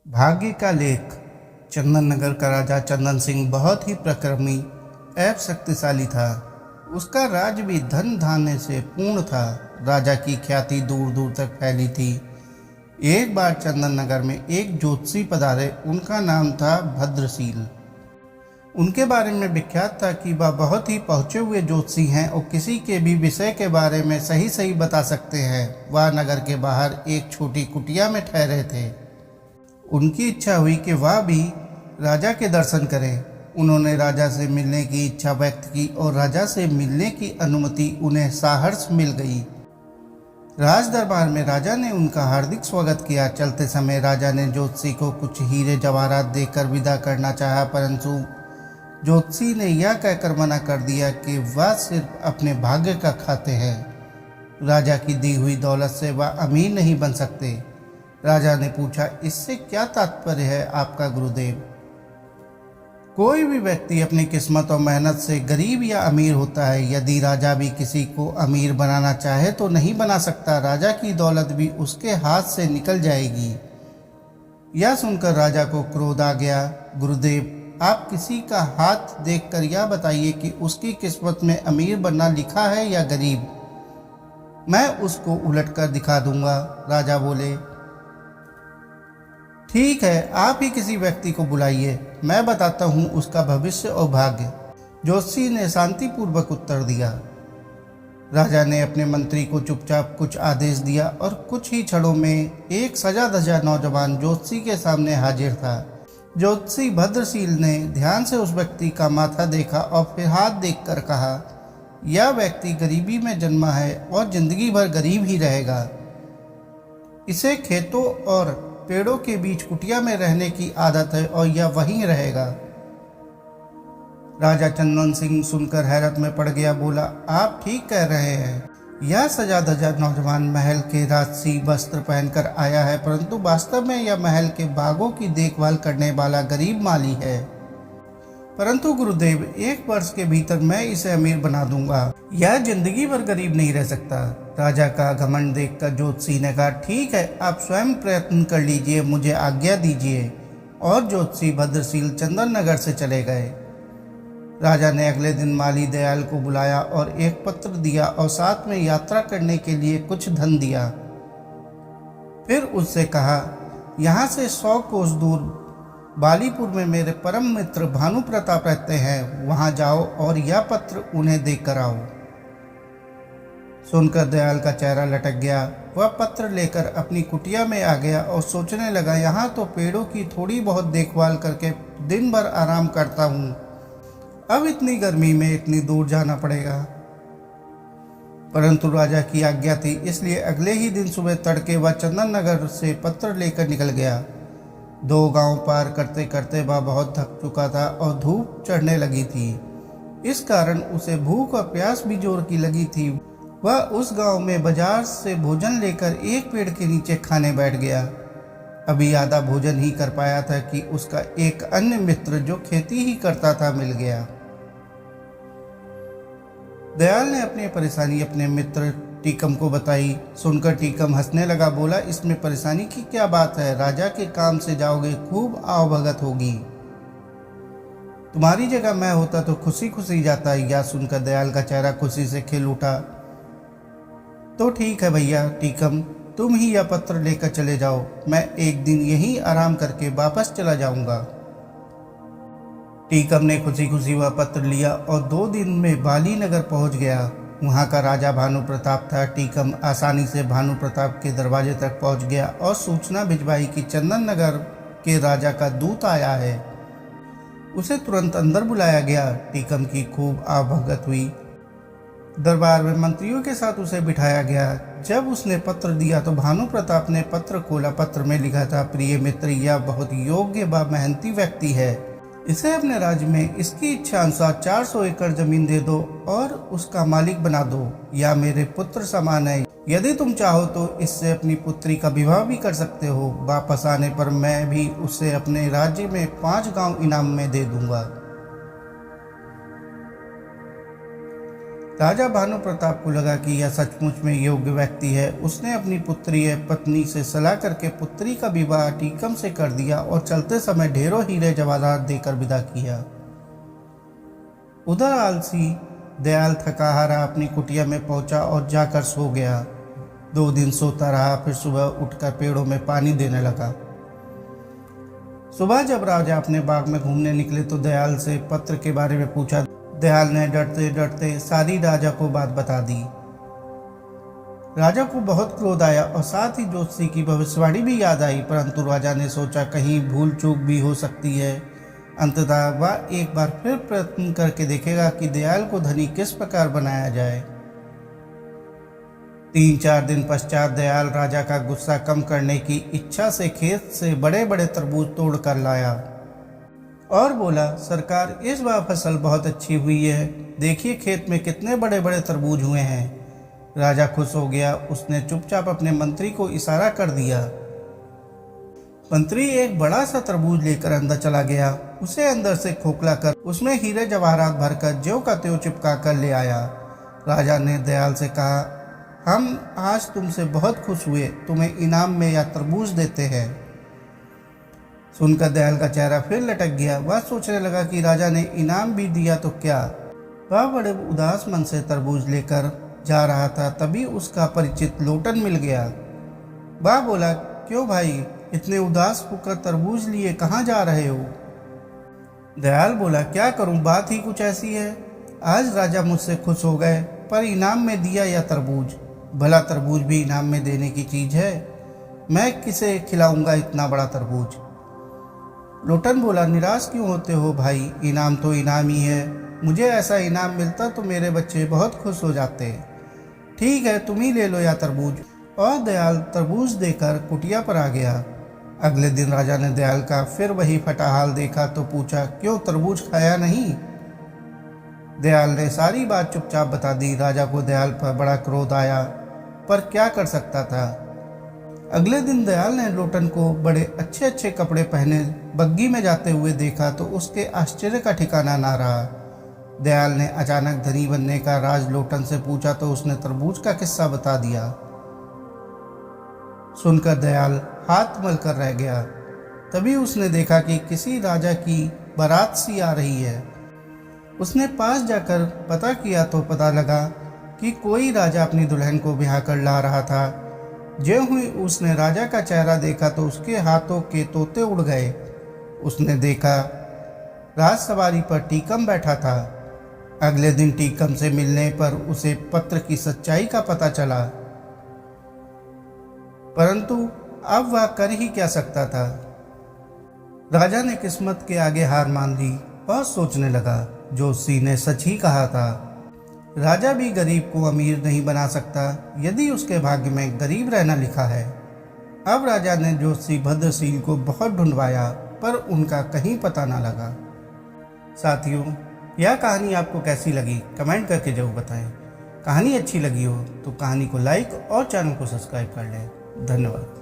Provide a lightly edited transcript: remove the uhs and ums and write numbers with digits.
भाग्य का लेख। चंदन नगर का राजा चंदन सिंह बहुत ही प्रक्रमी एवं शक्तिशाली था। उसका राज्य भी धन धान्य से पूर्ण था। राजा की ख्याति दूर दूर तक फैली थी। एक बार चंदन नगर में एक ज्योतिषी पधारे। उनका नाम था भद्रशील। उनके बारे में विख्यात था कि वह बहुत ही पहुँचे हुए ज्योतिषी हैं और किसी के भी विषय के बारे में सही सही बता सकते हैं। वह नगर के बाहर एक छोटी कुटिया में ठहरे थे। उनकी इच्छा हुई कि वह भी राजा के दर्शन करें। उन्होंने राजा से मिलने की इच्छा व्यक्त की और राजा से मिलने की अनुमति उन्हें सहर्ष मिल गई। राज दरबार में राजा ने उनका हार्दिक स्वागत किया। चलते समय राजा ने ज्योतिषी को कुछ हीरे जवाहरात देकर विदा करना चाहा, परंतु ज्योतिषी ने यह कहकर मना कर दिया कि वह सिर्फ अपने भाग्य का खाते हैं। राजा की दी हुई दौलत से वह अमीर नहीं बन सकते। राजा ने पूछा, इससे क्या तात्पर्य है आपका गुरुदेव? कोई भी व्यक्ति अपनी किस्मत और मेहनत से गरीब या अमीर होता है। यदि राजा भी किसी को अमीर बनाना चाहे तो नहीं बना सकता। राजा की दौलत भी उसके हाथ से निकल जाएगी। यह सुनकर राजा को क्रोध आ गया। गुरुदेव, आप किसी का हाथ देखकर यह बताइए कि उसकी किस्मत में अमीर बनना लिखा है या गरीब। मैं उसको उलटकर दिखा दूंगा। राजा बोले, ठीक है, आप ही किसी व्यक्ति को बुलाइए, मैं बताता हूँ उसका भविष्य और भाग्य। ज्योतिषी ने शांतिपूर्वक उत्तर दिया। राजा ने अपने मंत्री को चुपचाप कुछ आदेश दिया और कुछ ही क्षणों में एक सजा धजा नौजवान ज्योतिषी के सामने हाजिर था। ज्योतिषी भद्रशील ने ध्यान से उस व्यक्ति का माथा देखा और फिर हाथ देखकर कहा, यह व्यक्ति गरीबी में जन्मा है और जिंदगी भर गरीब ही रहेगा। इसे खेतों और पेड़ों के बीच कुटिया में रहने की आदत है और यह वहीं रहेगा। राजा चंदन सिंह सुनकर हैरत में पड़ गया। बोला, आप ठीक कह रहे हैं। यह सजा धजा नौजवान महल के राजसी वस्त्र पहनकर आया है, परंतु वास्तव में यह महल के बागों की देखभाल करने वाला गरीब माली है। परंतु गुरुदेव, 1 वर्ष के भीतर मैं इसे अमीर बना दूंगा। यह जिंदगी भर गरीब नहीं रह सकता। राजा का घमंड देखकर ज्योतिषी ने कहा, ठीक है, आप स्वयं प्रयत्न कर लीजिए, मुझे आज्ञा दीजिए। और ज्योतिषी भद्रशील चंदन नगर से चले गए। राजा ने अगले दिन माली दयाल को बुलाया और एक पत्र दिया और साथ में यात्रा करने के लिए कुछ धन दिया। फिर उससे कहा, यहाँ से 100 कोस दूर बालीपुर में मेरे परम मित्र भानु प्रताप रहते हैं, वहां जाओ और यह पत्र उन्हें देकर आओ। सुनकर दयाल का चेहरा लटक गया। वह पत्र लेकर अपनी कुटिया में आ गया और सोचने लगा, यहाँ तो पेड़ों की थोड़ी बहुत देखभाल करके दिन भर आराम करता हूँ, अब इतनी गर्मी में इतनी दूर जाना पड़ेगा। परंतु राजा की आज्ञा थी, इसलिए अगले ही दिन सुबह तड़के वह चंदन नगर से पत्र लेकर निकल गया। 2 गांव पार करते करते वह बहुत थक चुका था और धूप चढ़ने लगी थी। इस कारण उसे भूख और प्यास भी जोर की लगी थी। वह उस गांव में बाजार से भोजन लेकर एक पेड़ के नीचे खाने बैठ गया। अभी आधा भोजन ही कर पाया था कि उसका एक अन्य मित्र जो खेती ही करता था मिल गया। दयाल ने अपनी परेशानी अपने मित्र टीकम को बताई। सुनकर टीकम हंसने लगा। बोला, इसमें परेशानी की क्या बात है? राजा के काम से जाओगे, खूब आवभगत होगी। तुम्हारी जगह मैं होता तो खुशी खुशी जाता। यह सुनकर दयाल का चेहरा खुशी से खिल उठा। तो ठीक है भैया टीकम, तुम ही यह पत्र लेकर चले जाओ, मैं एक दिन यहीं आराम करके वापस चला जाऊंगा। टीकम ने खुशी खुशी वह पत्र लिया और 2 दिन में बाली नगर पहुंच गया। वहां का राजा भानु प्रताप था। टीकम आसानी से भानु प्रताप के दरवाजे तक पहुंच गया और सूचना भिजवाई कि चंदन नगर के राजा का दूत आया है। उसे तुरंत अंदर बुलाया गया। टीकम की खूब आवभगत हुई। दरबार में मंत्रियों के साथ उसे बिठाया गया। जब उसने पत्र दिया तो भानु प्रताप ने पत्र खोला। पत्र में लिखा था, प्रिय मित्र, यह बहुत योग्य व मेहनती व्यक्ति है। इसे अपने राज्य में इसकी इच्छा अनुसार 400 एकड़ जमीन दे दो और उसका मालिक बना दो। यह मेरे पुत्र समान है। यदि तुम चाहो तो इससे अपनी पुत्री का विवाह भी कर सकते हो। वापस आने पर मैं भी उसे अपने राज्य में 5 गांव इनाम में दे दूंगा। राजा भानु प्रताप को लगा कि यह सचमुच में योग्य व्यक्ति है। उसने अपनी पुत्री पत्नी से सलाह करके पुत्री का विवाह टीकम से कर दिया और चलते समय ढेरों हीरे जवाहरात देकर विदा किया। उधर आलसी दयाल थका हारा अपनी कुटिया में पहुंचा और जाकर सो गया। 2 दिन सोता रहा, फिर सुबह उठकर पेड़ों में पानी देने लगा। सुबह जब राजा अपने बाग में घूमने निकले तो दयाल से पत्र के बारे में पूछा। दयाल ने डरते डरते सारी राजा को बात बता दी। राजा को बहुत क्रोध आया और साथ ही ज्योतिषी की भविष्यवाणी भी याद आई, परंतु राजा ने सोचा कहीं भूल चूक भी हो सकती है। अंततः वह एक बार फिर प्रयत्न करके देखेगा कि दयाल को धनी किस प्रकार बनाया जाए। 3-4 दिन पश्चात दयाल राजा का गुस्सा कम करने की इच्छा से खेत से बड़े बड़े तरबूज तोड़ कर लाया और बोला, सरकार इस बार फसल बहुत अच्छी हुई है, देखिए खेत में कितने बड़े बड़े तरबूज हुए हैं। राजा खुश हो गया। उसने चुपचाप अपने मंत्री को इशारा कर दिया। मंत्री एक बड़ा सा तरबूज लेकर अंदर चला गया। उसे अंदर से खोखला कर उसमें हीरे जवाहरात भरकर ज्यों का त्यों चिपका कर ले आया। राजा ने दयाल से कहा, हम आज तुमसे बहुत खुश हुए, तुम्हें इनाम में या तरबूज देते हैं। सुनकर दयाल का चेहरा फिर लटक गया। वह सोचने लगा कि राजा ने इनाम भी दिया तो क्या। वह बड़े उदास मन से तरबूज लेकर जा रहा था, तभी उसका परिचित लोटन मिल गया। वह बोला, क्यों भाई इतने उदास होकर तरबूज लिए कहाँ जा रहे हो? दयाल बोला, क्या करूं, बात ही कुछ ऐसी है। आज राजा मुझसे खुश हो गए, पर इनाम में दिया या तरबूज? भला तरबूज भी इनाम में देने की चीज है? मैं किसे खिलाऊंगा इतना बड़ा तरबूज? लोटन बोला, निराश क्यों होते हो भाई, इनाम तो इनाम ही है। मुझे ऐसा इनाम मिलता तो मेरे बच्चे बहुत खुश हो जाते। ठीक है, तुम ही ले लो या तरबूज। और दयाल तरबूज देकर कुटिया पर आ गया। अगले दिन राजा ने दयाल का फिर वही फटा हाल देखा तो पूछा, क्यों तरबूज खाया नहीं? दयाल ने सारी बात चुपचाप बता दी। राजा को दयाल पर बड़ा क्रोध आया, पर क्या कर सकता था। अगले दिन दयाल ने लोटन को बड़े अच्छे अच्छे कपड़े पहने बग्गी में जाते हुए देखा तो उसके आश्चर्य का ठिकाना ना रहा। दयाल ने अचानक धनी बनने का राज लोटन से पूछा तो उसने तरबूज का किस्सा बता दिया। सुनकर दयाल हाथ मल कर रह गया। तभी उसने देखा कि किसी राजा की बारात सी आ रही है। उसने पास जाकर पता किया तो पता लगा कि कोई राजा अपनी दुल्हन को ब्याह कर ला रहा था। ज्यों ही उसने राजा का चेहरा देखा तो उसके हाथों के तोते उड़ गए। उसने देखा राजसवारी पर टीकम बैठा था। अगले दिन टीकम से मिलने पर उसे पत्र की सच्चाई का पता चला, परंतु अब वह कर ही क्या सकता था। राजा ने किस्मत के आगे हार मान ली और सोचने लगा, ज्योतिषी ने सच ही कहा था, राजा भी गरीब को अमीर नहीं बना सकता यदि उसके भाग्य में गरीब रहना लिखा है। अब राजा ने ज्योतिषी भद्रशील को बहुत ढूंढवाया, पर उनका कहीं पता ना लगा। साथियों, यह कहानी आपको कैसी लगी कमेंट करके जरूर बताएं। कहानी अच्छी लगी हो तो कहानी को लाइक और चैनल को सब्सक्राइब कर लें। धन्यवाद।